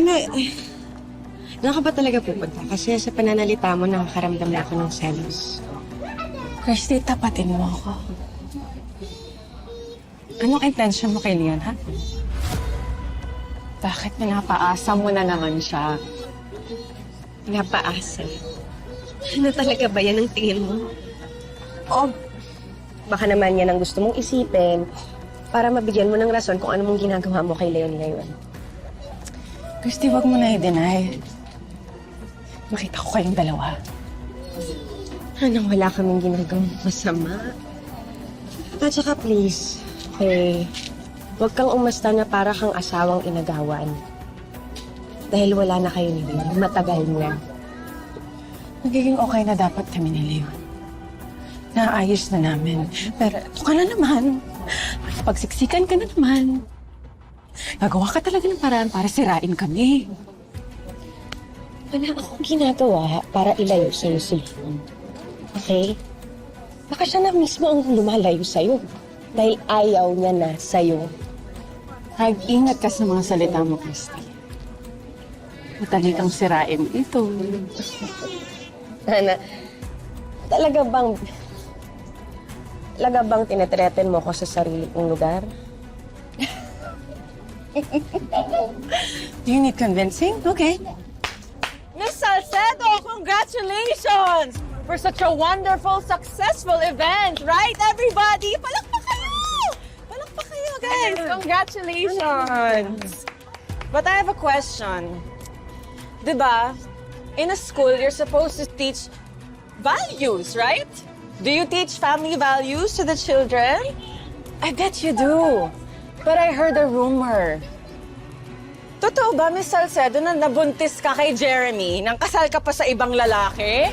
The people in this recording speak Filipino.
Ana, doon ka ba talaga pupunta? Kasi sa pananalita mo, nakakaramdam na ako ng selos. Christy, tapatin mo ako. Anong intention mo kay Leon, ha? Bakit pinapaasa mo na naman siya? Pinapaasa. Ano talaga ba yan ang tingin mo? O baka naman yan ang gusto mong isipin para mabigyan mo ng rason kung ano mong ginagawa mo kay Leon ngayon. Christy, wag mo na i-deny. Makita ko kayong dalawa. Anong wala kaming ginagawang masama? At saka please, okay, huwag kang umasta na para kang asawang inagawan. Dahil wala na kayo ni Leon. Matagal na. Magiging okay na dapat kami ni Leon. Naayos na namin. Pero ito ka na naman. Pagsiksikan ka na naman. Gagawa ka talaga ng paraan para sirain kami. Wala akong ginagawa para ilayo sa'yo si Leon. Okay? Baka siya na mismo ang lumalayo sa'yo. Dahil ayaw niya na sa'yo. Mag-ingat ka sa mga salita mo, Christy. Matali kang sirain ito. Ana, talaga bang tinetreten mo ko sa sarili kong lugar? Do you need convincing? Okay. Miss Salcedo, congratulations for such a wonderful, successful event, right, everybody? Palakpak kayo! Palakpak kayo, guys! Congratulations! But I have a question. Diba, in a school, you're supposed to teach values, right? Do you teach family values to the children? I bet you do. But I heard a rumor. Totoo ba, Miss Salcedo, na nabuntis ka kay Jeremy nang kasal ka pa sa ibang lalaki?